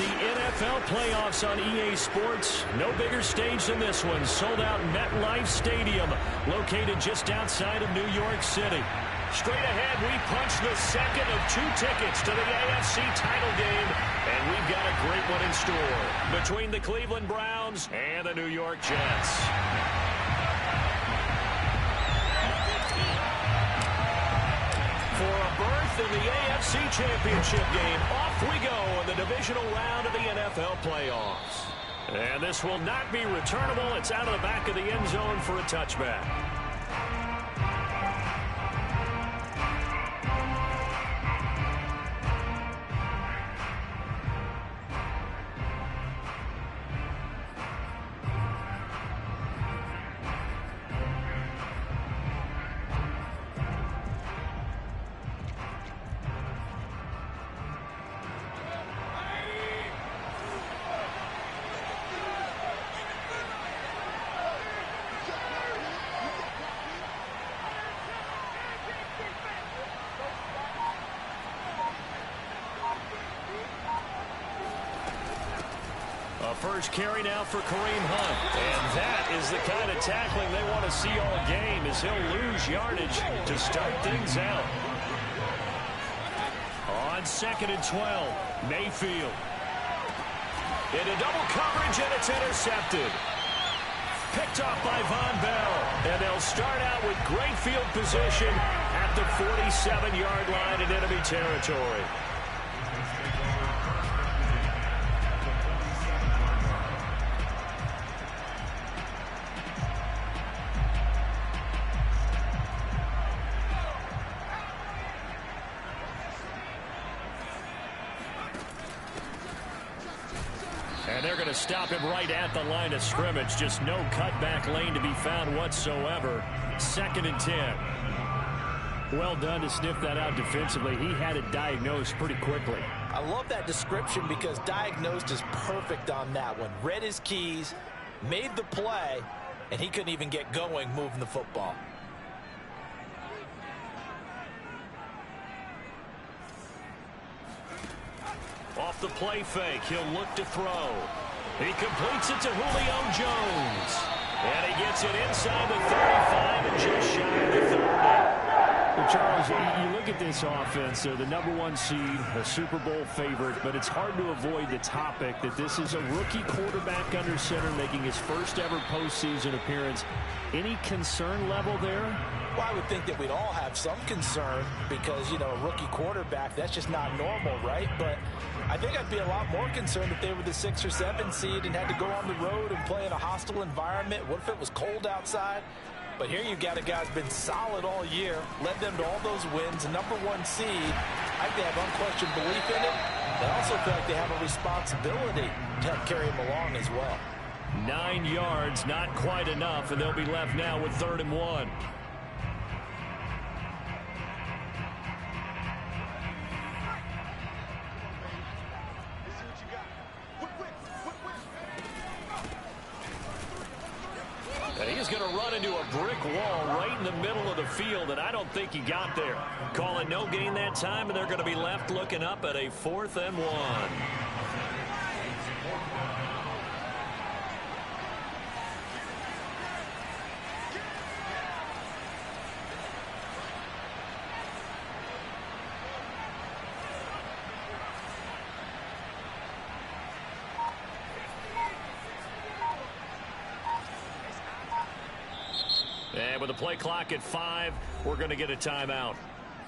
the NFL playoffs on EA Sports. No bigger stage than this one. Sold out MetLife Stadium, located just outside of New York City. Straight ahead, we punch the second of 2 tickets to the AFC title game, and we've got a great one in store between the Cleveland Browns and the New York Jets. For a berth in the AFC Championship game, off we go in the divisional round of the NFL playoffs. And this will not be returnable. It's out of the back of the end zone for a touchback. First carry now for Kareem Hunt. And that is the kind of tackling they want to see all game, as he'll lose yardage to start things out. On 2nd and 12, Mayfield. Into double coverage, and it's intercepted. Picked off by Von Bell. And they'll start out with great field position at the 47-yard line in enemy territory. And they're going to stop him right at the line of scrimmage. Just no cutback lane to be found whatsoever. 2nd and 10. Well done to sniff that out defensively. He had it diagnosed pretty quickly. I love that description because diagnosed is perfect on that one. Read his keys, made the play, and he couldn't even get going moving the football. Off the play fake, he'll look to throw. He completes it to Julio Jones. And he gets it inside the 35 and just shy of the 30. Well, Charles, you look at this offense, they're the #1 seed, a Super Bowl favorite, but it's hard to avoid the topic that this is a rookie quarterback under center making his first ever postseason appearance. Any concern level there? Well, I would think that we'd all have some concern because, you know, a rookie quarterback, that's just not normal, right? But I think I'd be a lot more concerned if they were the 6 or 7 seed and had to go on the road and play in a hostile environment. What if it was cold outside? But here you've got a guy who's been solid all year, led them to all those wins, #1 seed. I think they have unquestioned belief in it. They also feel like they have a responsibility to help carry him along as well. 9 yards, not quite enough, and they'll be left now with 3rd and 1. He's going to run into a brick wall right in the middle of the field, and I don't think he got there. Call it no gain that time, and they're going to be left looking up at a 4th and 1. And with the play clock at 5, we're going to get a timeout.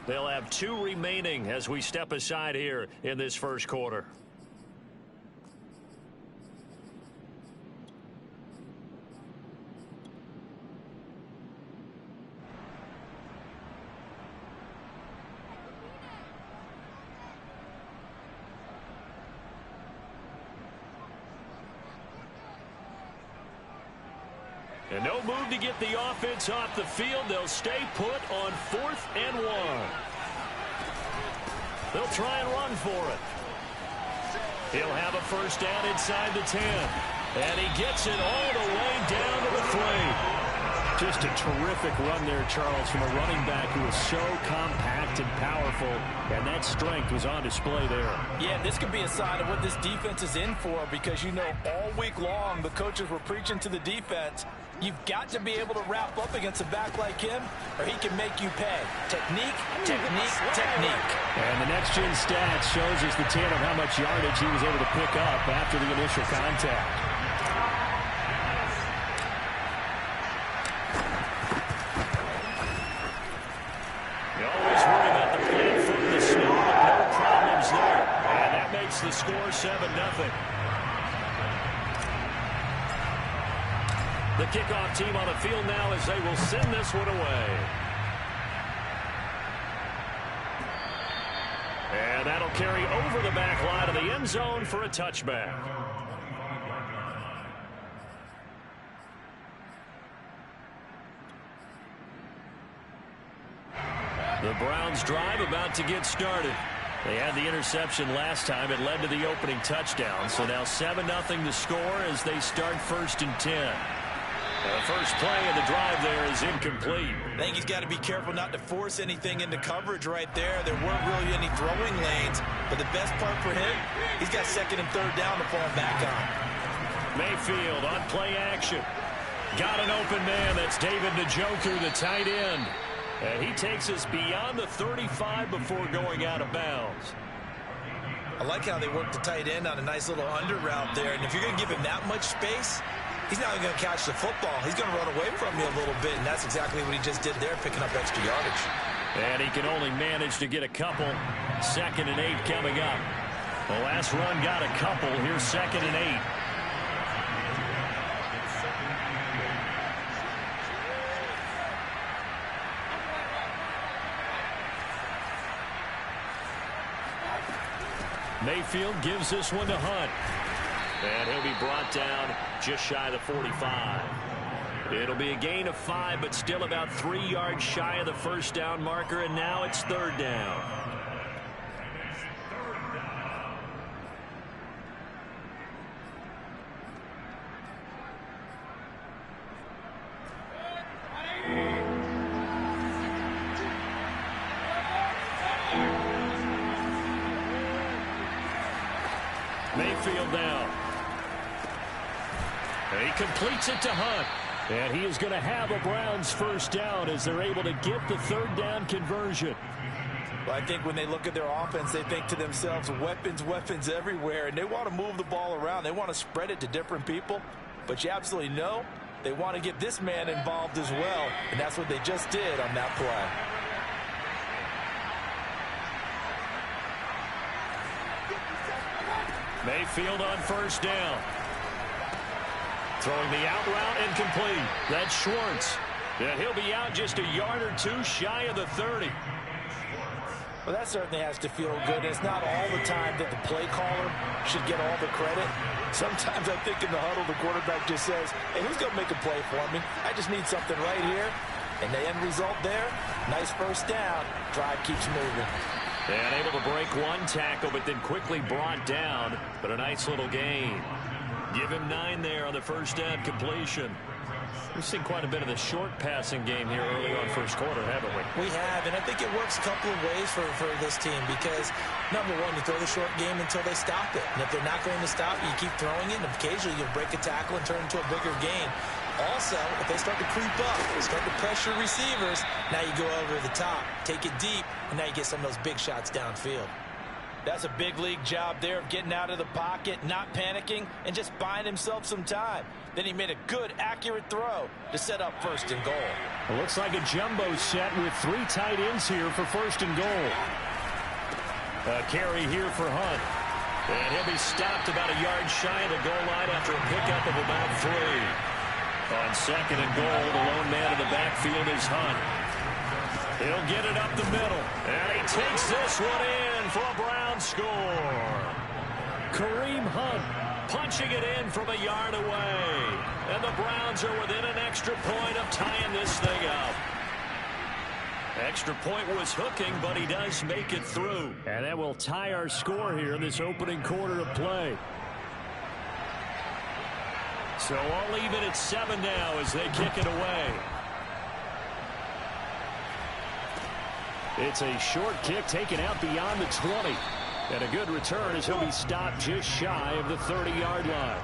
They'll have 2 remaining as we step aside here in this first quarter. And no move to get the offense off the field. They'll stay put on 4th and 1. They'll try and run for it. He'll have a first down inside the 10. And he gets it all the way down to the 3. Just a terrific run there, Charles, from a running back who is so compact and powerful, and that strength was on display there. Yeah, this could be a sign of what this defense is in for, because, you know, all week long the coaches were preaching to the defense, you've got to be able to wrap up against a back like him, or he can make you pay. Technique, technique, technique. And the next-gen stats shows us the tale of how much yardage he was able to pick up after the initial contact. The score 7-0. The kickoff team on the field now as they will send this one away. And that'll carry over the back line of the end zone for a touchback. The Browns drive about to get started. They had the interception last time. It led to the opening touchdown. So now 7-0 to score as they start 1st and 10. The first play of the drive there is incomplete. I think he's got to be careful not to force anything into coverage right there. There weren't really any throwing lanes. But the best part for him, he's got 2nd and 3rd down to fall back on. Mayfield on play action. Got an open man. That's David Njoku, the tight end. And he takes us beyond the 35 before going out of bounds. I like how they work the tight end on a nice little under route there. And if you're going to give him that much space, he's not even going to catch the football. He's going to run away from you a little bit, and that's exactly what he just did there, picking up extra yardage. And he can only manage to get a couple. 2nd and 8 coming up. The last run got a couple. Here's 2nd and 8. Mayfield gives this one to Hunt. And he'll be brought down just shy of the 45. It'll be a gain of 5, but still about 3 yards shy of the first down marker, and now it's 3rd down. Mayfield now. And he completes it to Hunt. And he is going to have a Browns first down as they're able to get the 3rd down conversion. Well, I think when they look at their offense, they think to themselves, weapons, weapons everywhere. And they want to move the ball around. They want to spread it to different people. But you absolutely know they want to get this man involved as well. And that's what they just did on that play. Mayfield on first down. Throwing the out route incomplete. That's Schwartz. And he'll be out just a yard or 2 shy of the 30. Well, that certainly has to feel good. It's not all the time that the play caller should get all the credit. Sometimes I think in the huddle, the quarterback just says, hey, who's going to make a play for me? I just need something right here. And the end result there, nice first down. Drive keeps moving. And able to break one tackle, but then quickly brought down. But a nice little gain. Give him 9 there on the first down completion. We've seen quite a bit of the short passing game here early on first quarter, haven't we? We have, and I think it works a couple of ways for this team because, number one, you throw the short game until they stop it. And if they're not going to stop it, you keep throwing it, and occasionally you'll break a tackle and turn it into a bigger gain. Also, if they start to creep up, start to pressure receivers, now you go over the top, take it deep, and now you get some of those big shots downfield. That's a big league job there of getting out of the pocket, not panicking, and just buying himself some time. Then he made a good, accurate throw to set up 1st and goal. It looks like a jumbo set with 3 tight ends here for 1st and goal. A carry here for Hunt. And he'll be stopped about a yard shy of the goal line after a pickup of about 3. On 2nd and goal, the lone man in the backfield is Hunt. He'll get it up the middle. And he takes this one in for a Brown score. Kareem Hunt punching it in from a yard away. And the Browns are within an extra point of tying this thing up. Extra point was hooking, but he does make it through. And that will tie our score here in this opening quarter of play. So all even at 7 now as they kick it away. It's a short kick taken out beyond the 20. And a good return as he'll be stopped just shy of the 30-yard line.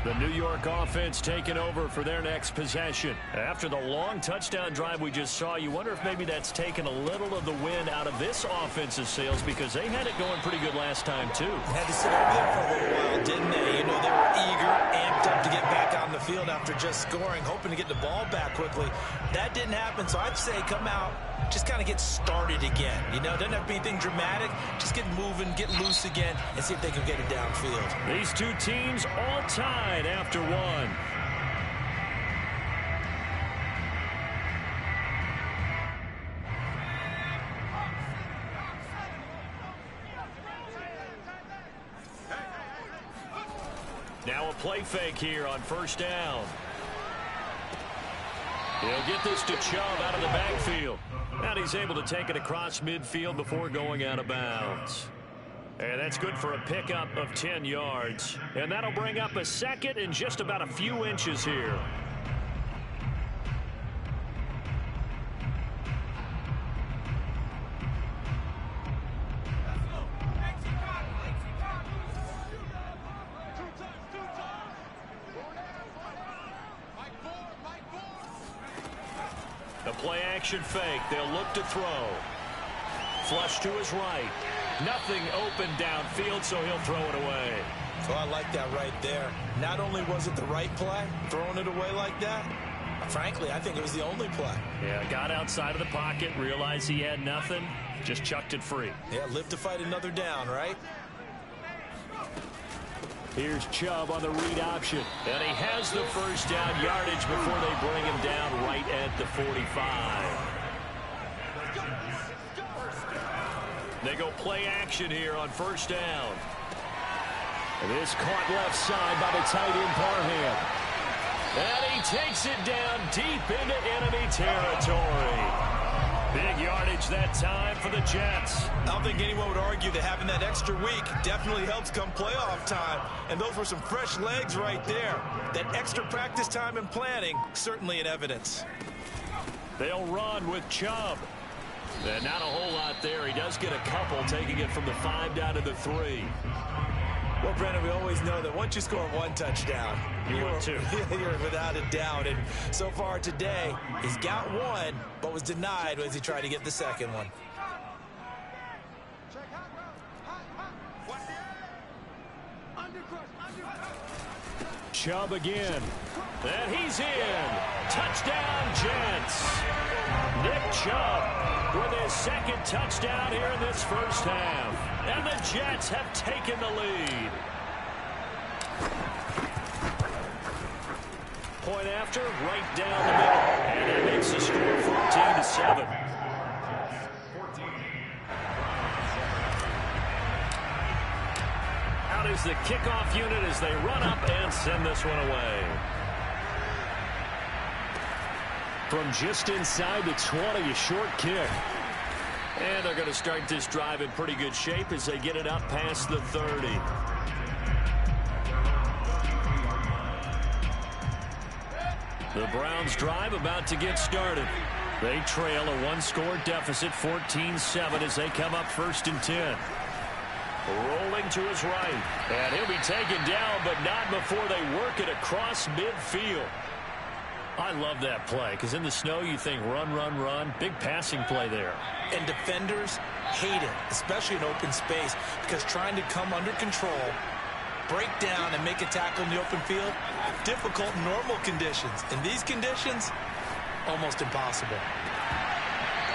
The New York offense taking over for their next possession. After the long touchdown drive we just saw, you wonder if maybe that's taken a little of the wind out of this offense's sails because they had it going pretty good last time, too. They had to sit over there for a little while, didn't they? You know, they were eager, amped up to get back out on the field after just scoring, hoping to get the ball back quickly. That didn't happen, so I'd say come out, just kind of get started again. You know, doesn't have to be anything dramatic. Just get moving, get loose again, and see if they can get it downfield. These two teams all tied after one. Now a play fake here on first down. He'll get this to Chubb out of the backfield. And he's able to take it across midfield before going out of bounds. And that's good for a pickup of 10 yards. And that'll bring up a second and just about a few inches here. The play action fake. They'll look to throw. Flush to his right. Nothing open downfield, so he'll throw it away. So I like that right there. Not only was it the right play, throwing it away like that, frankly, I think it was the only play. Yeah, got outside of the pocket, realized he had nothing, just chucked it free. Yeah, live to fight another down, right? Here's Chubb on the read option. And he has the first down yardage before they bring him down right at the 45. They go play action here on first down. And this caught left side by the tight end Parham. And he takes it down deep into enemy territory. Big yardage that time for the Jets. I don't think anyone would argue that having that extra week definitely helps come playoff time. And those were some fresh legs right there. That extra practice time and planning, certainly in evidence. They'll run with Chubb. And not a whole lot there. He does get a couple, taking it from the 5 down to the 3. Well, Brennan, we always know that once you score one touchdown, you're without a doubt. And so far today, he's got one, but was denied as he tried to get the second one. Chubb again. And he's in. Touchdown, Jets. Nick Chubb with his second touchdown here in this first half. And the Jets have taken the lead. Point after, right down the middle. And it makes the score 14-7. Out is the kickoff unit as they run up and send this one away. From just inside the 20, a short kick. And they're going to start this drive in pretty good shape as they get it up past the 30. The Browns drive about to get started. They trail a one-score deficit, 14-7, as they come up 1st and 10. Rolling to his right. And he'll be taken down, but not before they work it across midfield. I love that play, because in the snow you think run, run, run. Big passing play there. And defenders hate it, especially in open space, because trying to come under control, break down, and make a tackle in the open field, difficult in normal conditions. In these conditions, almost impossible.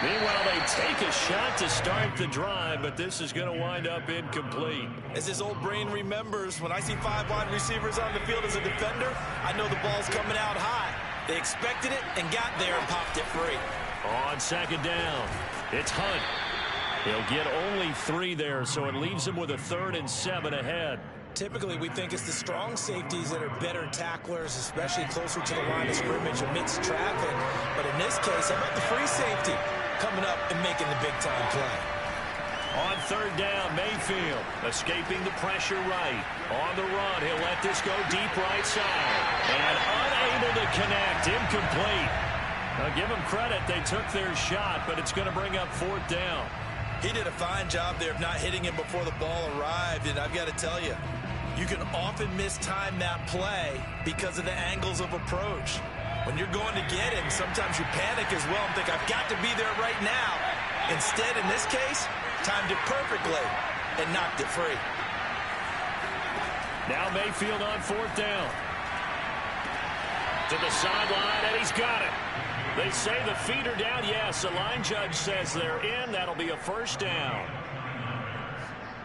Meanwhile, they take a shot to start the drive, but this is going to wind up incomplete. As his old brain remembers, when I see 5 wide receivers on the field as a defender, I know the ball's coming out high. They expected it and got there and popped it free. On second down, it's Hunt. He'll get only 3 there, so it leaves him with a 3rd and 7 ahead. Typically, we think it's the strong safeties that are better tacklers, especially closer to the line of scrimmage amidst traffic. But in this case, how about the free safety coming up and making the big-time play? On third down, Mayfield escaping the pressure right. On the run, he'll let this go deep right side. And unable to connect, incomplete. Now give them credit, they took their shot, but it's going to bring up fourth down. He did a fine job there of not hitting him before the ball arrived, and I've got to tell you, you can often mistime that play because of the angles of approach. When you're going to get him, sometimes you panic as well and think, I've got to be there right now. Instead, in this case, timed it perfectly and knocked it free. Now Mayfield on fourth down. To the sideline, and he's got it. They say the feet are down. Yes, the line judge says they're in. That'll be a first down.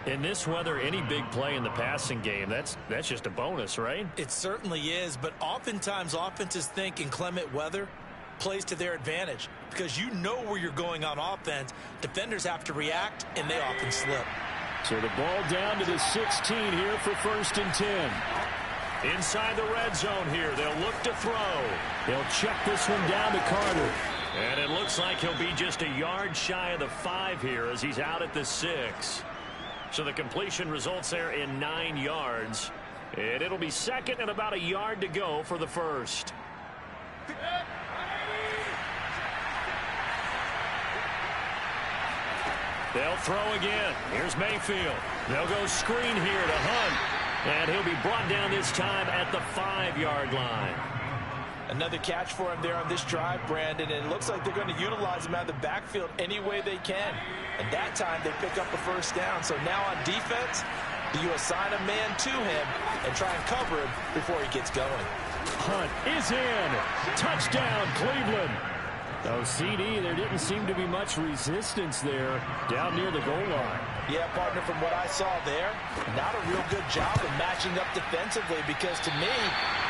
In this weather, any big play in the passing game, that's just a bonus, right? It certainly is, but oftentimes offenses think in clement weather plays to their advantage because you know where you're going on offense. Defenders have to react, and they often slip. So the ball down to the 16 here for 1st and 10. Inside the red zone here, they'll look to throw. They'll check this one down to Carter. And it looks like he'll be just a yard shy of the 5 here as he's out at the 6. So the completion results there in 9 yards. And it'll be second and about a yard to go for the first. They'll throw again. Here's Mayfield. They'll go screen here to Hunt. And he'll be brought down this time at the 5-yard line. Another catch for him there on this drive, Brandon, and it looks like they're going to utilize him out of the backfield any way they can. And that time they pick up a first down. So now on defense, you assign a man to him and try and cover him before he gets going. Hunt is in. Touchdown, Cleveland. Oh, CD, there didn't seem to be much resistance there down near the goal line. Yeah, partner, from what I saw there, not a real good job of matching up defensively because to me,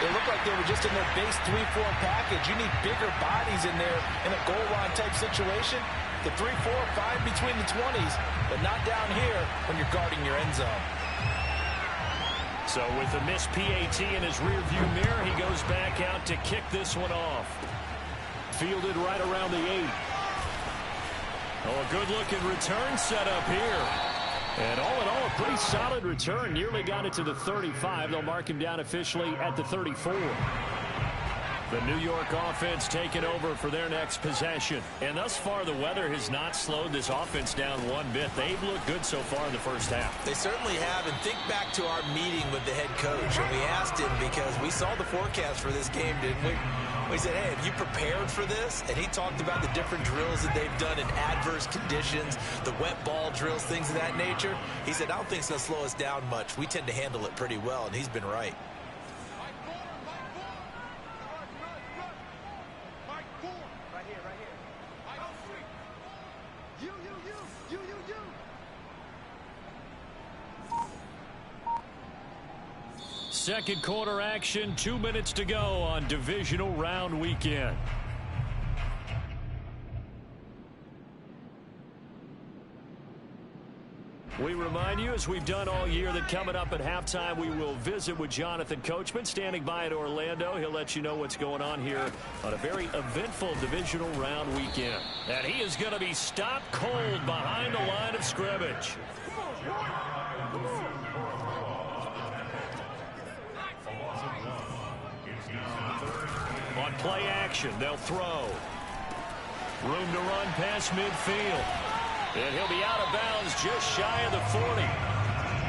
it looked like they were just in their base 3-4 package. You need bigger bodies in there in a goal line type situation. The 3-4 fine between the 20s, but not down here when you're guarding your end zone. So with the missed PAT in his rearview mirror, he goes back out to kick this one off. Fielded right around the 8. Oh, a good-looking return set up here. And all in all, a pretty solid return. Nearly got it to the 35. They'll mark him down officially at the 34. The New York offense taking over for their next possession. And thus far, the weather has not slowed this offense down one bit. They've looked good so far in the first half. They certainly have. And think back to our meeting with the head coach. And we asked him because we saw the forecast for this game, didn't we? We said, hey, have you prepared for this? And he talked about the different drills that they've done in adverse conditions, the wet ball drills, things of that nature. He said, I don't think it's going to slow us down much. We tend to handle it pretty well, and he's been right. Second quarter action, 2 minutes to go on divisional round weekend. We remind you, as we've done all year, that coming up at halftime, we will visit with Jonathan Coachman, standing by at Orlando. He'll let you know what's going on here on a very eventful divisional round weekend. And he is going to be stopped cold behind the line of scrimmage. On play action, they'll throw. Room to run past midfield. And he'll be out of bounds just shy of the 40.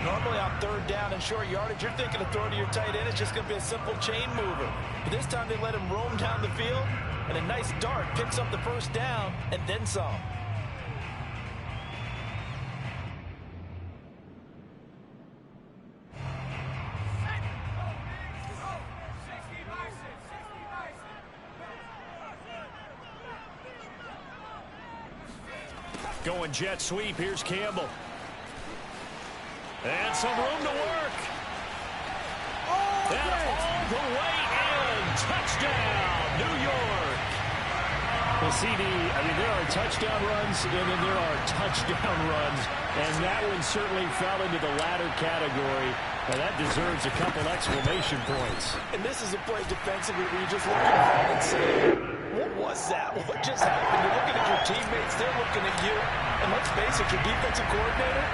Normally on third down and short yardage, you're thinking of throw to your tight end. It's just going to be a simple chain mover. But this time they let him roam down the field, and a nice dart picks up the first down and then some. Going jet sweep. Here's Campbell. And some room to work. And all the way in. Touchdown, New York. Well, CD, I mean, there are touchdown runs, and then there are touchdown runs. And that one certainly fell into the latter category. And that deserves a couple exclamation points. And this is a play defensively where you just look at and say, what was that? What just happened? You're looking at your teammates. They're looking at you. And let's face assistant, your defensive coordinator,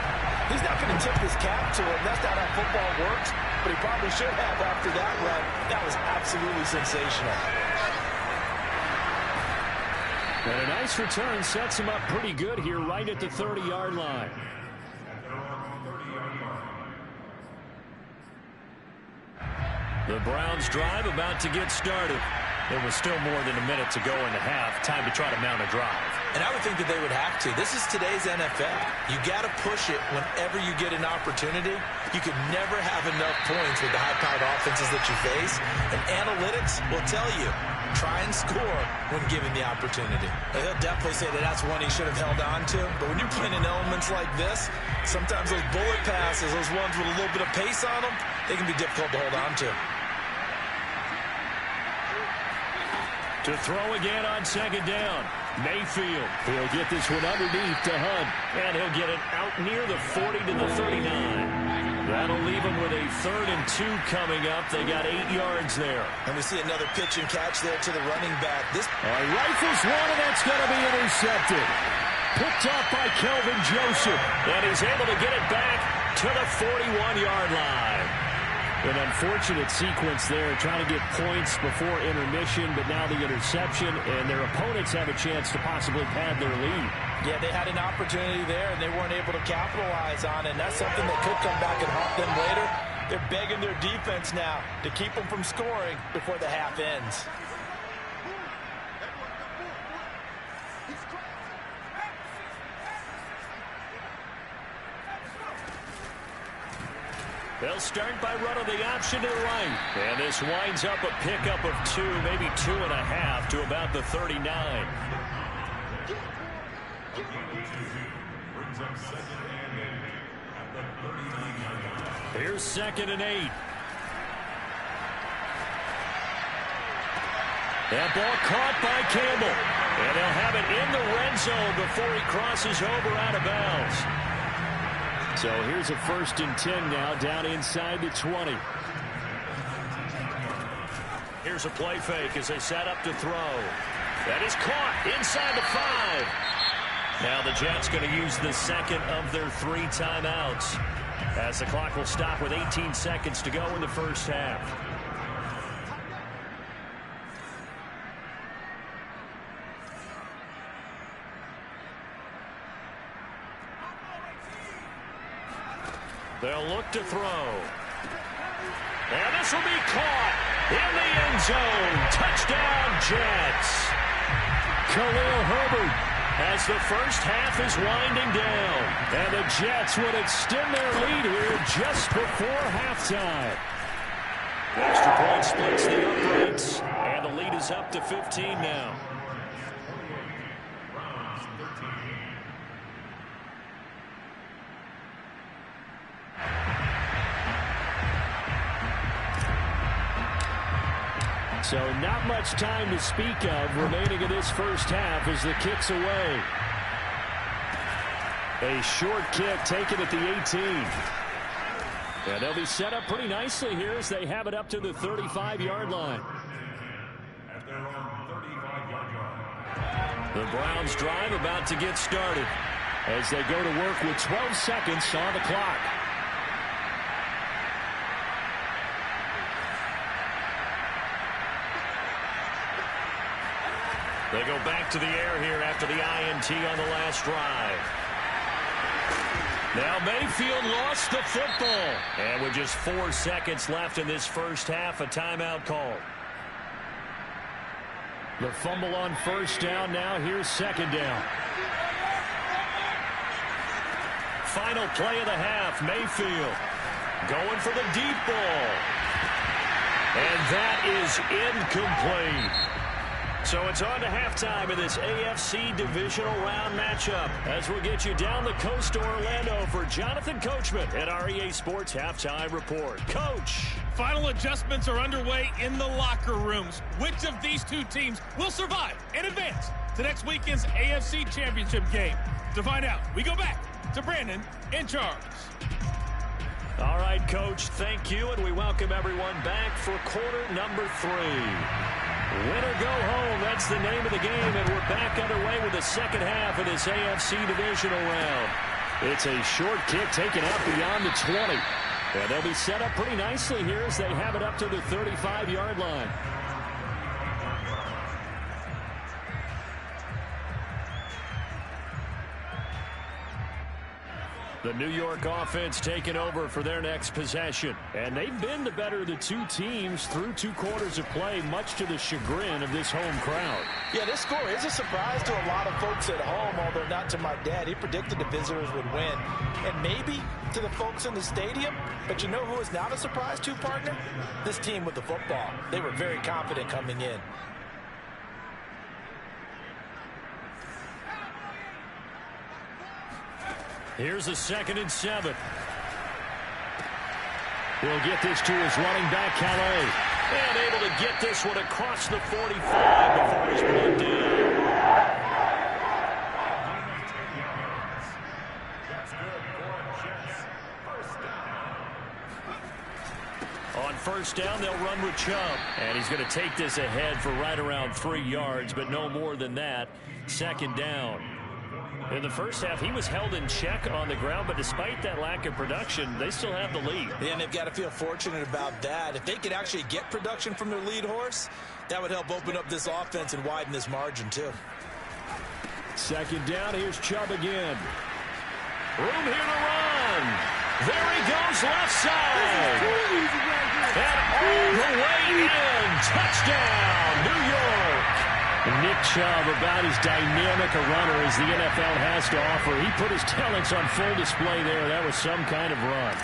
he's not going to tip his cap to him. That's not how football works, but he probably should have after that run. That was absolutely sensational. And a nice return sets him up pretty good here right at the 30-yard line. The Browns drive about to get started. There was still more than a minute to go in the half. Time to try to mount a drive. And I would think that they would have to. This is today's NFL. You got to push it whenever you get an opportunity. You can never have enough points with the high-powered offenses that you face. And analytics will tell you, try and score when given the opportunity. And he'll definitely say that that's one he should have held on to. But when you're playing in elements like this, sometimes those bullet passes, those ones with a little bit of pace on them, they can be difficult to hold on to. To throw again on second down. Mayfield. He'll get this one underneath to Hunt. And he'll get it out near the 40 to the 39. That'll leave him with a 3rd and 2 coming up. They got 8 yards there. And we see another pitch and catch there to the running back. Rifles one, and that's going to be intercepted. Picked off by Kelvin Joseph. And he's able to get it back to the 41-yard line. An unfortunate sequence there, trying to get points before intermission, but now the interception, and their opponents have a chance to possibly pad their lead. Yeah, they had an opportunity there, and they weren't able to capitalize on it, and that's something that could come back and haunt them later. They're begging their defense now to keep them from scoring before the half ends. They'll start by running the option to the right. And this winds up a pickup of 2, maybe 2.5 to about the 39. Here's 2nd and 8. That ball caught by Campbell. And they'll have it in the red zone before he crosses over out of bounds. So here's a 1st and 10 now, down inside the 20. Here's a play fake as they set up to throw. That is caught inside the 5. Now the Jets going to use the 2nd of their 3 timeouts, as the clock will stop with 18 seconds to go in the first half. They'll look to throw. And this will be caught in the end zone. Touchdown, Jets. Khalil Herbert as the first half is winding down. And the Jets would extend their lead here just before halftime. Extra point splits the uprights. And the lead is up to 15 now. So not much time to speak of remaining in this first half as the kick's away. A short kick taken at the 18. And they'll be set up pretty nicely here as they have it up to the 35-yard line. The Browns drive about to get started as they go to work with 12 seconds on the clock. They go back to the air here after the INT on the last drive. Now Mayfield lost the football. And with just 4 seconds left in this first half, a timeout call. The fumble on first down. Now here's second down. Final play of the half. Mayfield going for the deep ball. And that is incomplete. So it's on to halftime in this AFC divisional round matchup as we'll get you down the coast to Orlando for Jonathan Coachman at our EA Sports Halftime Report. Coach. Final adjustments are underway in the locker rooms. Which of these two teams will survive and advance to next weekend's AFC Championship game? To find out, we go back to Brandon and Charles. All right, Coach, thank you, and we welcome everyone back for quarter number 3. Win or go home, that's the name of the game, and we're back underway with the second half of this AFC divisional round. It's a short kick taken out beyond the 20. And they'll be set up pretty nicely here as they have it up to the 35-yard line. The New York offense taking over for their next possession. And they've been the better of the two teams through 2 quarters of play, much to the chagrin of this home crowd. Yeah, this score is a surprise to a lot of folks at home, although not to my dad. He predicted the visitors would win. And maybe to the folks in the stadium. But you know who is not a surprise to, partner? This team with the football. They were very confident coming in. Here's a 2nd and 7. He'll get this to his running back, Calais. And able to get this one across the 45 before he's brought down. On 1st down, they'll run with Chubb. And he's going to take this ahead for right around 3 yards, but no more than that. 2nd down. In the first half, he was held in check on the ground, but despite that lack of production, they still have the lead. And they've got to feel fortunate about that. If they could actually get production from their lead horse, that would help open up this offense and widen this margin, too. 2nd down, here's Chubb again. Room here to run. There he goes, left side. And all the way in. Touchdown, New York. Nick Chubb, about as dynamic a runner as the NFL has to offer. He put his talents on full display there. That was some kind of run.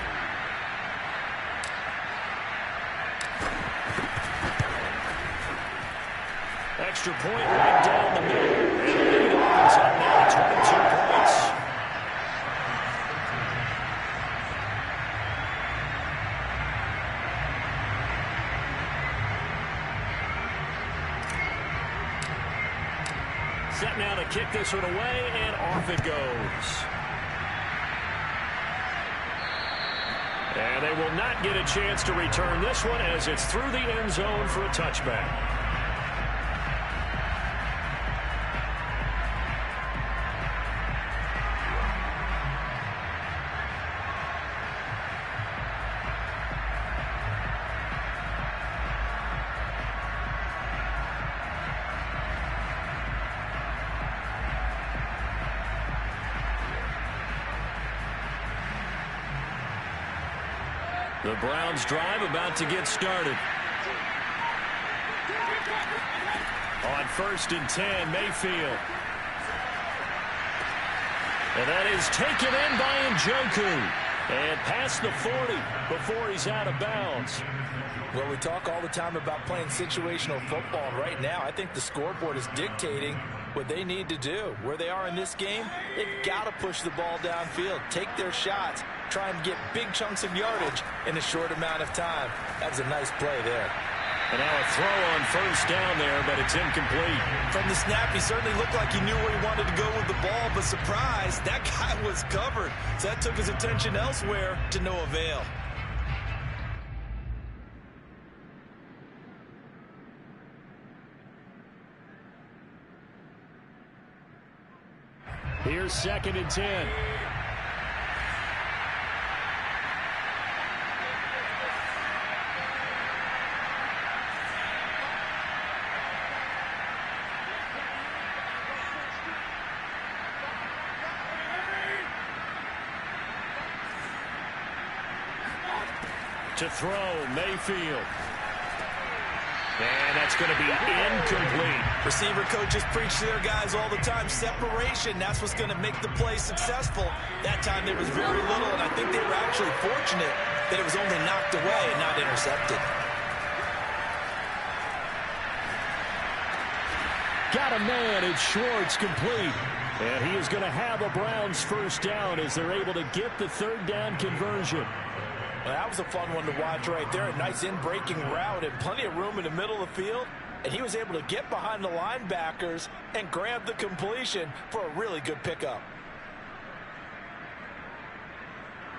Extra point right down the middle. And the lead opens up now to 22 points. Set now to kick this one away, and off it goes. And they will not get a chance to return this one as it's through the end zone for a touchback. The Browns drive about to get started. On 1st and 10, Mayfield. And that is taken in by Njoku. And past the 40 before he's out of bounds. Well, we talk all the time about playing situational football. And right now, I think the scoreboard is dictating what they need to do. Where they are in this game, they've got to push the ball downfield, take their shots, try and get big chunks of yardage in a short amount of time. That's a nice play there. And now a throw on 1st down there, but it's incomplete. From the snap, he certainly looked like he knew where he wanted to go with the ball, but surprise, that guy was covered. So that took his attention elsewhere to no avail. Here's 2nd and 10. To throw, Mayfield. And that's going to be incomplete. Receiver coaches preach to their guys all the time. Separation, that's what's going to make the play successful. That time there was very little, and I think they were actually fortunate that it was only knocked away and not intercepted. Got a man, it's Schwartz, complete. And he is going to have a Browns 1st down as they're able to get the 3rd down conversion. Well, that was a fun one to watch right there. A nice in-breaking route and plenty of room in the middle of the field. And he was able to get behind the linebackers and grab the completion for a really good pickup.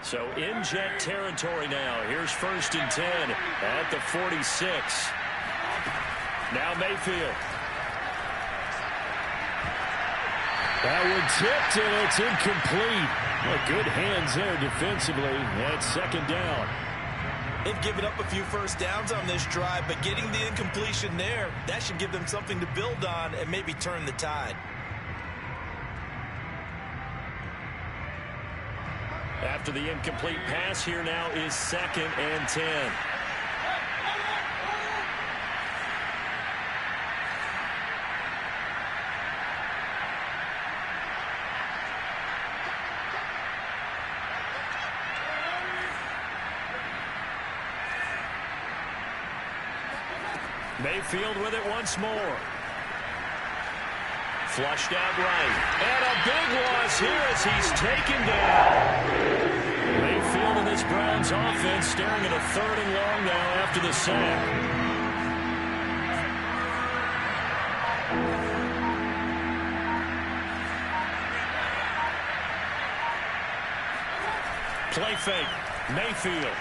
So in jet territory now. Here's 1st and 10 at the 46. Now Mayfield. That one tipped, and it's incomplete. Well, good hands there defensively. And second down. They've given up a few first downs on this drive, but getting the incompletion there, that should give them something to build on and maybe turn the tide. After the incomplete pass, here now is 2nd and 10. Mayfield with it once more. Flushed out right. And a big loss here as he's taken down. Mayfield and this Browns offense staring at a 3rd and long now after the sack. Play fake. Mayfield.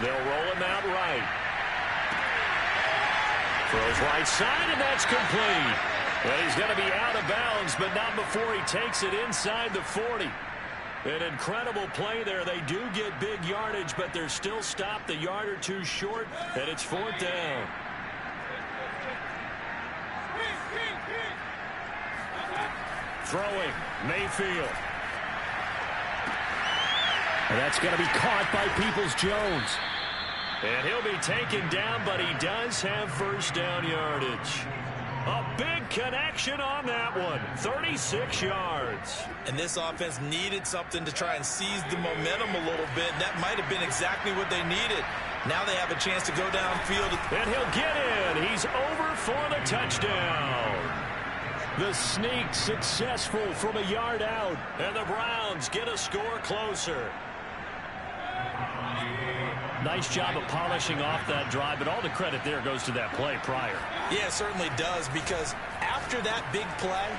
They'll roll him out right. Throws right side, and that's complete. Well, he's going to be out of bounds, but not before he takes it inside the 40. An incredible play there. They do get big yardage, but they're still stopped a yard or two short, and it's 4th down. Throwing, Mayfield. And that's going to be caught by Peoples-Jones. And he'll be taken down, but he does have first down yardage. A big connection on that one. 36 yards. And this offense needed something to try and seize the momentum a little bit. That might have been exactly what they needed. Now they have a chance to go downfield. And he'll get in. He's over for the touchdown. The sneak successful from a yard out. And the Browns get a score closer. Nice job of polishing off that drive, but all the credit there goes to that play prior. Yeah, it certainly does, because after that big play,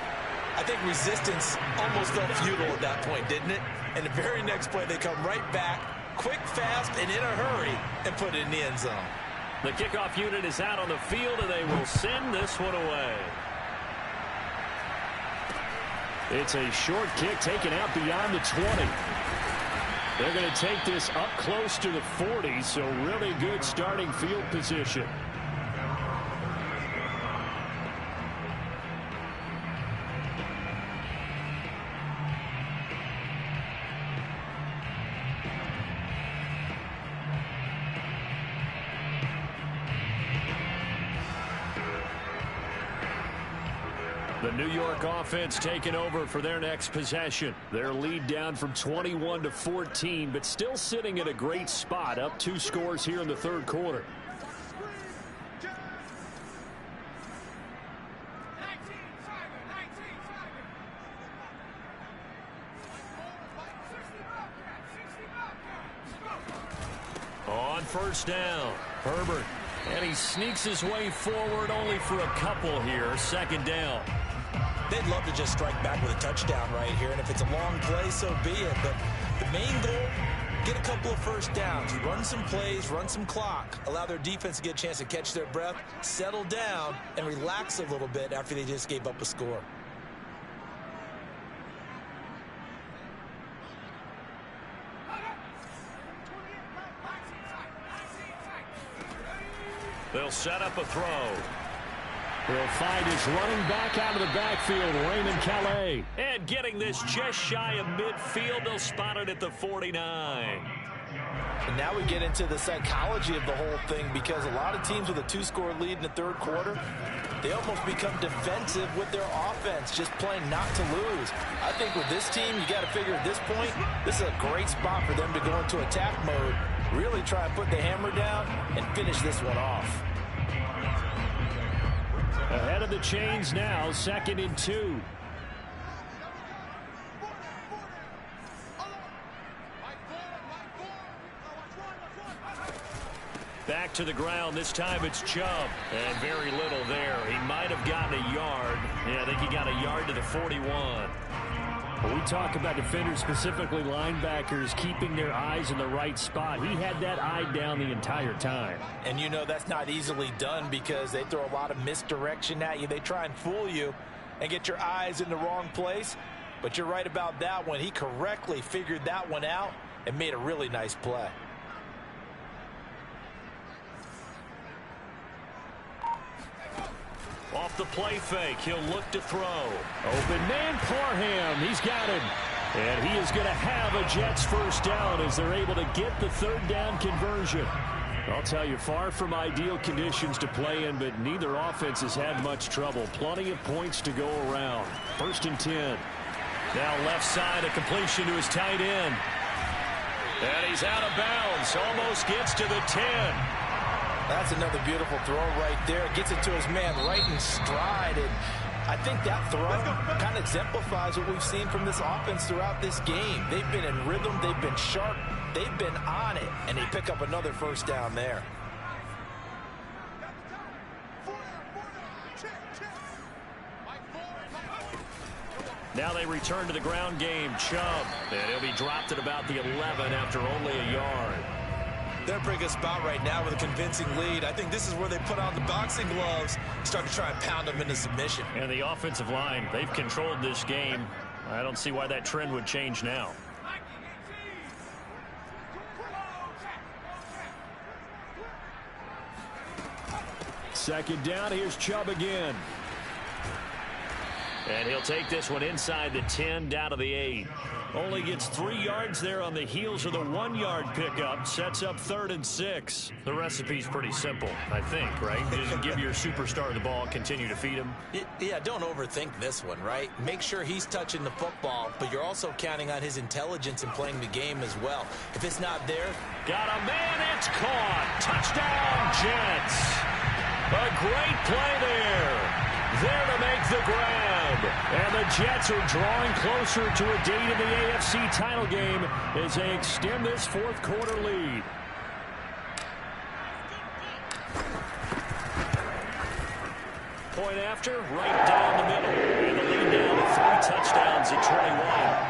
I think resistance almost felt futile at that point, didn't it? And the very next play, they come right back, quick, fast, and in a hurry, and put it in the end zone. The kickoff unit is out on the field, and they will send this one away. It's a short kick taken out beyond the 20. They're going to take this up close to the 40, so really good starting field position. The New York offense taking over for their next possession. Their lead down from 21 to 14, but still sitting at a great spot, up 2 scores here in the 3rd quarter. On first down, Herbert. And he sneaks his way forward only for a couple here. 2nd down. They'd love to just strike back with a touchdown right here, and if it's a long play, so be it. But the main goal, get a couple of first downs, run some plays, run some clock, allow their defense to get a chance to catch their breath, settle down, and relax a little bit after they just gave up a score. They'll set up a throw. He'll find his running back out of the backfield, Raymond Calais. And getting this just shy of midfield, they'll spot it at the 49. And now we get into the psychology of the whole thing, because a lot of teams with a 2-score lead in the 3rd quarter, they almost become defensive with their offense, just playing not to lose. I think with this team, you got to figure at this point, this is a great spot for them to go into attack mode, really try and put the hammer down and finish this one off. Ahead of the chains now, 2nd and 2. Back to the ground. This time it's Chubb. And very little there. He might have gotten a yard. Yeah, I think he got a yard to the 41. When we talk about defenders, specifically linebackers, keeping their eyes in the right spot, he had that eye down the entire time. And you know that's not easily done because they throw a lot of misdirection at you. They try and fool you and get your eyes in the wrong place. But you're right about that one. He correctly figured that one out and made a really nice play. Off the play fake, he'll look to throw. Open man, Parham. He's got him. And he is going to have a Jets first down as they're able to get the third down conversion. I'll tell you, far from ideal conditions to play in, but neither offense has had much trouble. Plenty of points to go around. 1st and 10. Now left side, a completion to his tight end. And he's out of bounds. Almost gets to the 10. That's another beautiful throw right there. Gets it to his man right in stride. And I think that throw kind of exemplifies what we've seen from this offense throughout this game. They've been in rhythm. They've been sharp. They've been on it. And they pick up another first down there. Now they return to the ground game. Chubb. And he'll be dropped at about the 11 after only a yard. They're in a pretty good spot right now with a convincing lead. I think this is where they put on the boxing gloves, start to try and pound them into submission. And the offensive line, they've controlled this game. I don't see why that trend would change now. Second down, here's Chubb again. And he'll take this one inside the 10, down to the 8. Only gets 3 yards there on the heels of the 1-yard pickup. Sets up 3rd and 6. The recipe's pretty simple, I think, right? Just give your superstar the ball, continue to feed him. Yeah, don't overthink this one, right? Make sure he's touching the football, but you're also counting on his intelligence in playing the game as well. If it's not there... Got a man, it's caught. Touchdown, Jets. A great play there. There to make the grab. And the Jets are drawing closer to a date in the AFC title game as they extend this 4th quarter lead. Point after, right down the middle. And the lead down to 3 touchdowns at 21.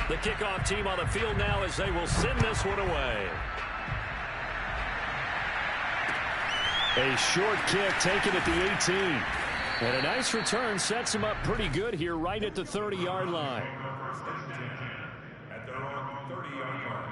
The kickoff team on the field now as they will send this one away. A short kick taken at the 18. And a nice return sets him up pretty good here right at the 30-yard line. At their own 30-yard line.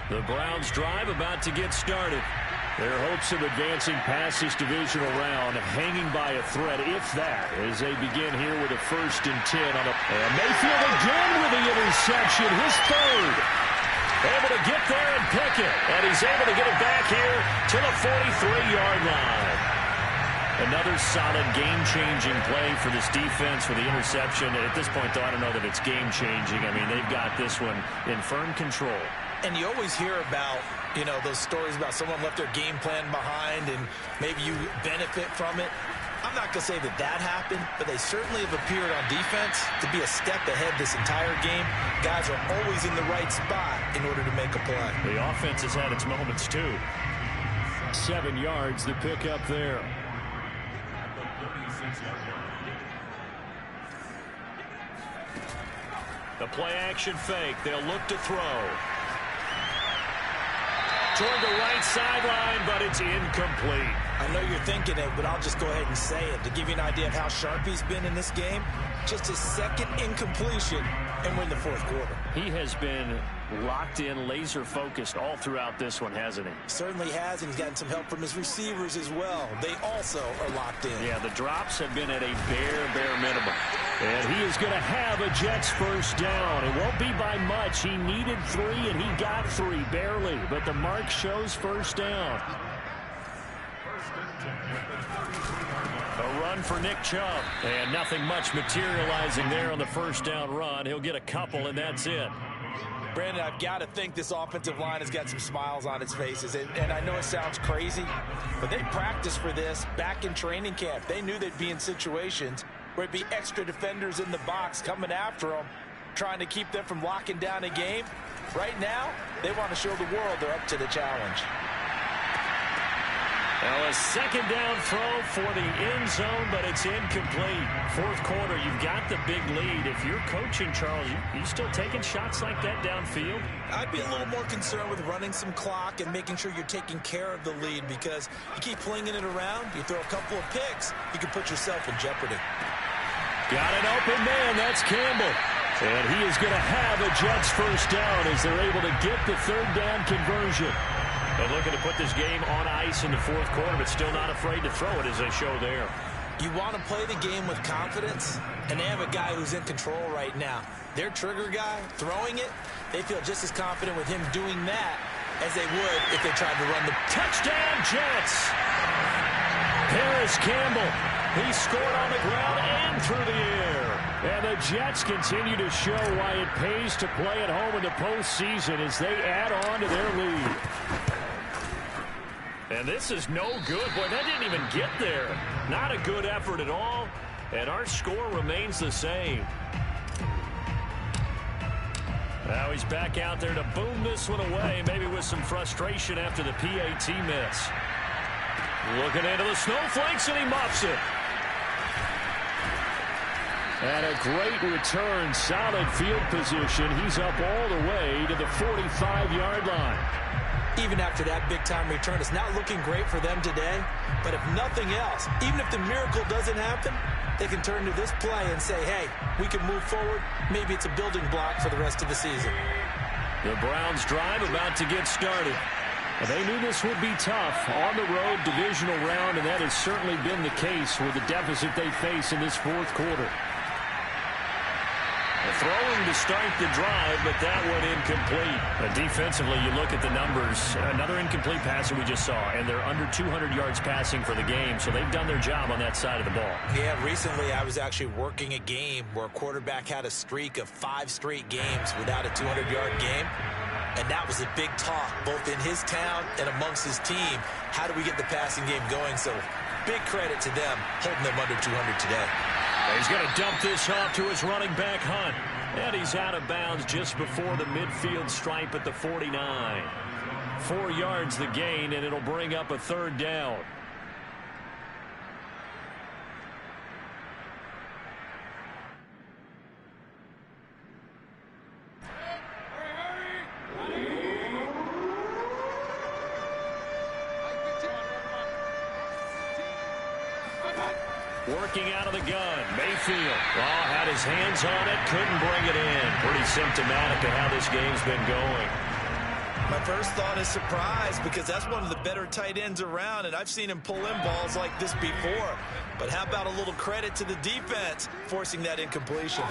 The Browns drive about to get started. Their hopes of advancing past this divisional round hanging by a thread, if that, as they begin here with a 1st and 10 on a... And Mayfield again with the interception, his 3rd. Able to get there and pick it. And he's able to get it back here to the 43-yard line. Another solid game-changing play for this defense with the interception. At this point, though, I don't know that it's game-changing. I mean, they've got this one in firm control. And you always hear about, you know, those stories about someone left their game plan behind and maybe you benefit from it. I'm not going to say that that happened, but they certainly have appeared on defense to be a step ahead this entire game. Guys are always in the right spot in order to make a play. The offense has had its moments, too. 7 yards, the pickup there. The play-action fake. They'll look to throw. Toward the right sideline, but it's incomplete. I know you're thinking it, but I'll just go ahead and say it. To give you an idea of how sharp he's been in this game, just his 2nd incompletion, and we're in the 4th quarter. He has been locked in, laser-focused all throughout this one, hasn't he? Certainly has, and he's gotten some help from his receivers as well. They also are locked in. Yeah, the drops have been at a bare minimum. And he is going to have a Jets first down. It won't be by much. He needed 3, and he got 3, barely. But the mark shows first down. A run for Nick Chubb. And nothing much materializing there on the first down run. He'll get a couple, and that's it. Brandon, I've got to think this offensive line has got some smiles on its faces. And I know it sounds crazy, but they practiced for this back in training camp. They knew they'd be in situations where it'd be extra defenders in the box coming after them, trying to keep them from locking down a game. Right now, they want to show the world they're up to the challenge. Well, a second down throw for the end zone, but it's incomplete. Fourth quarter, you've got the big lead. If you're coaching, Charles, you still taking shots like that downfield? I'd be a little more concerned with running some clock and making sure you're taking care of the lead, because you keep flinging it around, you throw a couple of picks, you can put yourself in jeopardy. Got an open man. That's Campbell. And he is going to have a Jets first down as they're able to get the third down conversion. And looking to put this game on ice in the fourth quarter, but still not afraid to throw it as they show there. You want to play the game with confidence, and they have a guy who's in control right now. Their trigger guy, throwing it, they feel just as confident with him doing that as they would if they tried to run the touchdown Jets. Paris Campbell, he scored on the ground and through the air. And the Jets continue to show why it pays to play at home in the postseason as they add on to their lead. And this is no good. Boy, that didn't even get there. Not a good effort at all. And our score remains the same. Now he's back out there to boom this one away, maybe with some frustration after the PAT miss. Looking into the snowflakes, and he muffs it. And a great return, solid field position. He's up all the way to the 45-yard line. Even after that big-time return, it's not looking great for them today. But if nothing else, even if the miracle doesn't happen, they can turn to this play and say, hey, we can move forward. Maybe it's a building block for the rest of the season. The Browns drive about to get started. They knew this would be tough. On the road, divisional round, and that has certainly been the case with the deficit they face in this fourth quarter. Throwing to start the drive, but that one incomplete. Defensively, you look at the numbers. Another incomplete pass that we just saw, and they're under 200 yards passing for the game, so they've done their job on that side of the ball. Yeah, recently I was actually working a game where a quarterback had a streak of 5 straight games without a 200-yard game, and that was a big talk, both in his town and amongst his team. How do we get the passing game going? So big credit to them holding them under 200 today. He's going to dump this off to his running back, Hunt. And he's out of bounds just before the midfield stripe at the 49. 4 yards the gain, and it'll bring up a third down. Working out of the gun, Mayfield. Oh, had his hands on it, couldn't bring it in. Pretty symptomatic of how this game's been going. My first thought is surprise, because that's one of the better tight ends around, and I've seen him pull in balls like this before. But how about a little credit to the defense forcing that incompletion?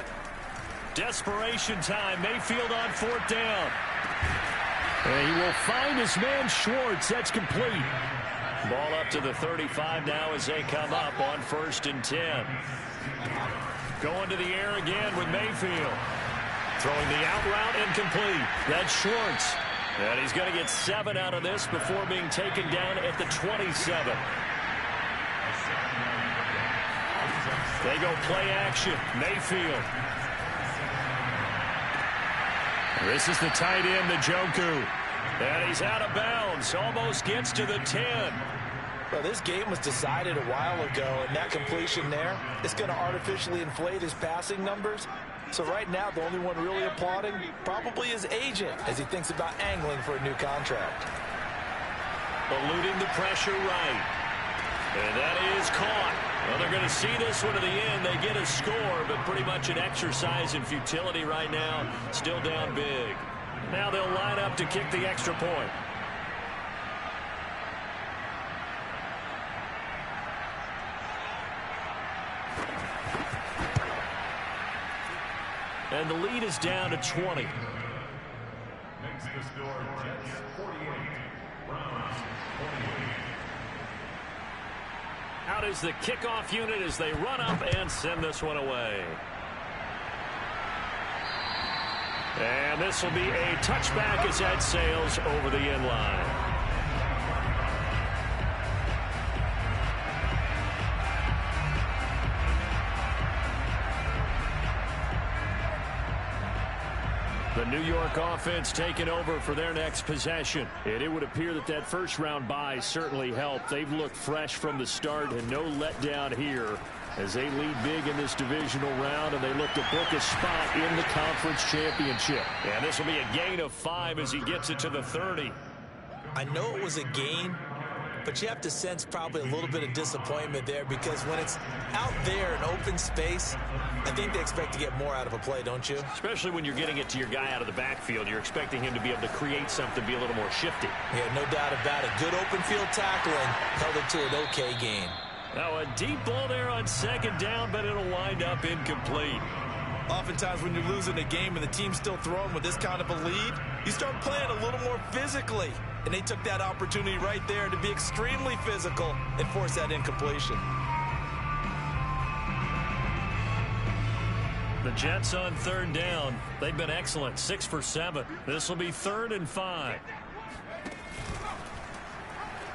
Desperation time. Mayfield on fourth down. And he will find his man Schwartz. That's complete. Ball up to the 35 now as they come up on 1st and 10. Going to the air again with Mayfield. Throwing the out route incomplete. That's Schwartz. And he's going to get 7 out of this before being taken down at the 27. They go play action. Mayfield. This is the tight end, Njoku. And he's out of bounds. Almost gets to the 10. Well, this game was decided a while ago, and that completion there is going to artificially inflate his passing numbers. So right now, the only one really applauding probably his agent as he thinks about angling for a new contract. Eluding the pressure right. And that is caught. Well, they're going to see this one to the end. They get a score, but pretty much an exercise in futility right now. Still down big. Now they'll line up to kick the extra point. And the lead is down to 20. Makes the score Jets 48, Browns 48. Out is the kickoff unit as they run up and send this one away. And this will be a touchback as that sails over the end line. The New York offense taking over for their next possession. And it would appear that that first round bye certainly helped. They've looked fresh from the start and no letdown here as they lead big in this divisional round, and they look to book a spot in the conference championship. And this will be a gain of 5 as he gets it to the 30. I know it was a gain, but you have to sense probably a little bit of disappointment there because when it's out there in open space, I think they expect to get more out of a play, don't you? Especially when you're getting it to your guy out of the backfield. You're expecting him to be able to create something, be a little more shifty. Yeah, no doubt about it. Good open field tackling held it to an okay gain. Now a deep ball there on second down, but it'll wind up incomplete. Oftentimes when you're losing a game and the team's still throwing with this kind of a lead, you start playing a little more physically. And they took that opportunity right there to be extremely physical and force that incompletion. The Jets on third down. They've been excellent, 6 for 7. This will be 3rd and 5.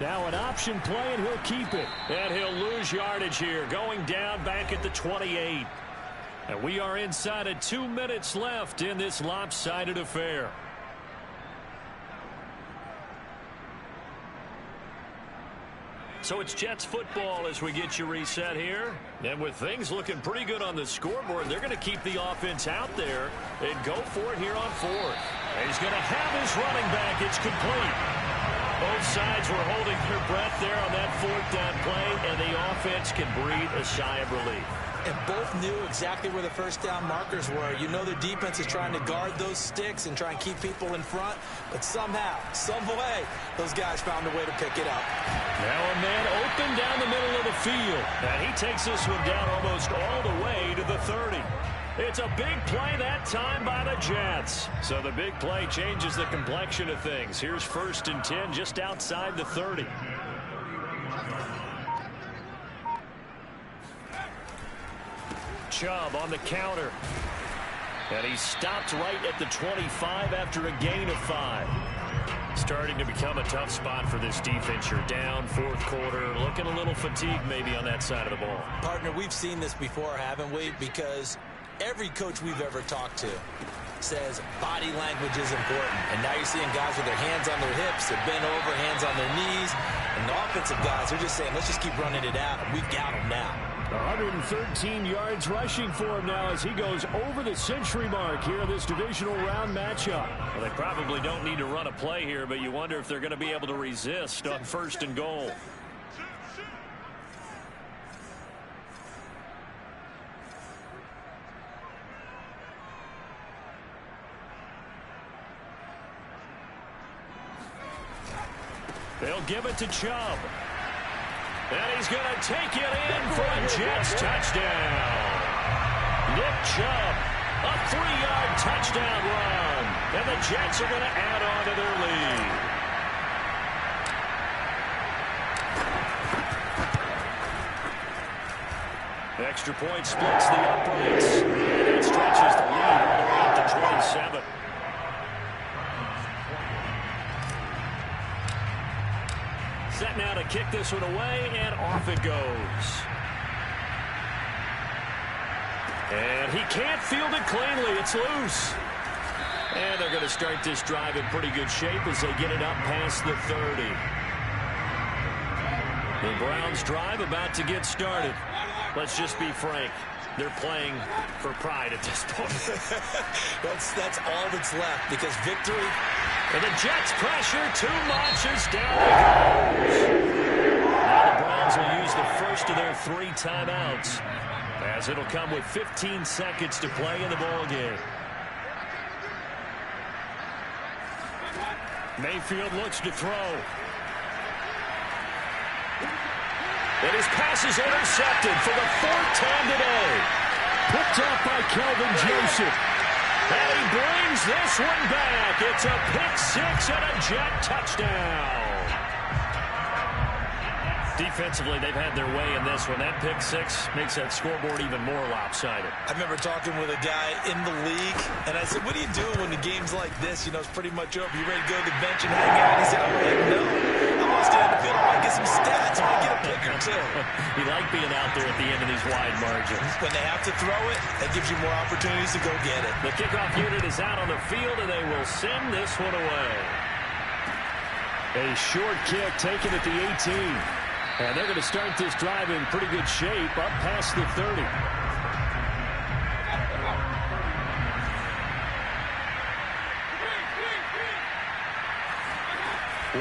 Now an option play, and he'll keep it. And he'll lose yardage here, going down back at the 28. And we are inside of 2 minutes left in this lopsided affair. So it's Jets football as we get you reset here. And with things looking pretty good on the scoreboard, they're going to keep the offense out there and go for it here on 4th. And he's going to have his running back. It's complete. Both sides were holding their breath there on that 4th down play, and the offense can breathe a sigh of relief. And both knew exactly where the first down markers were. You know their defense is trying to guard those sticks and try and keep people in front. But somehow, some way, those guys found a way to pick it up. Now a man open down the middle of the field. And he takes this one down almost all the way to the 30. It's a big play that time by the Jets. So the big play changes the complexion of things. Here's 1st and 10 just outside the 30. Chubb on the counter. And he stopped right at the 25 after a gain of 5. Starting to become a tough spot for this defense. You're down 4th quarter, looking a little fatigued maybe on that side of the ball. Partner, we've seen this before, haven't we? Because every coach we've ever talked to says body language is important. And now you're seeing guys with their hands on their hips, they're bent over, hands on their knees. And the offensive guys, they're just saying, let's just keep running it out. And we've got them now. 113 yards rushing for him now as he goes over the century mark here in this divisional round matchup. Well, they probably don't need to run a play here, but you wonder if they're going to be able to resist on 1st and goal. They'll give it to Chubb. And he's going to take it in for a Jets touchdown. Nick Chubb, a 3-yard touchdown run. And the Jets are going to add on to their lead. Extra point splits the uprights. And it stretches the lead all the way up to 27. Set now to kick this one away, and off it goes. And he can't field it cleanly. It's loose. And they're going to start this drive in pretty good shape as they get it up past the 30. The Browns drive about to get started. Let's just be frank. They're playing for pride at this point. That's all that's left because victory. And the Jets pressure too much as down he goes. Now the Browns will use the first of their 3 timeouts as it'll come with 15 seconds to play in the ball game. Mayfield looks to throw. And his pass is intercepted for the 4th time today. Picked up by Kelvin Joseph. And he brings this one back. It's a pick 6 and a Jet touchdown. Defensively, they've had their way in this one. That pick six makes that scoreboard even more lopsided. I remember talking with a guy in the league, and I said, what do you do when the game's like this? You know, it's pretty much over. You ready to go to the bench and hang out? He said, oh, heck no. I want to stay on the field. I want to get some stats. I want to get a pick or two. You like being out there at the end of these wide margins. When they have to throw it, that gives you more opportunities to go get it. The kickoff unit is out on the field, and they will send this one away. A short kick taken at the 18. And they're going to start this drive in pretty good shape up past the 30.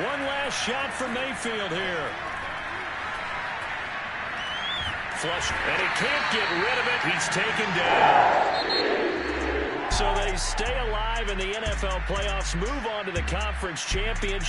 One last shot from Mayfield here. Flush, and he can't get rid of it. He's taken down. So they stay alive in the NFL playoffs, move on to the conference championship.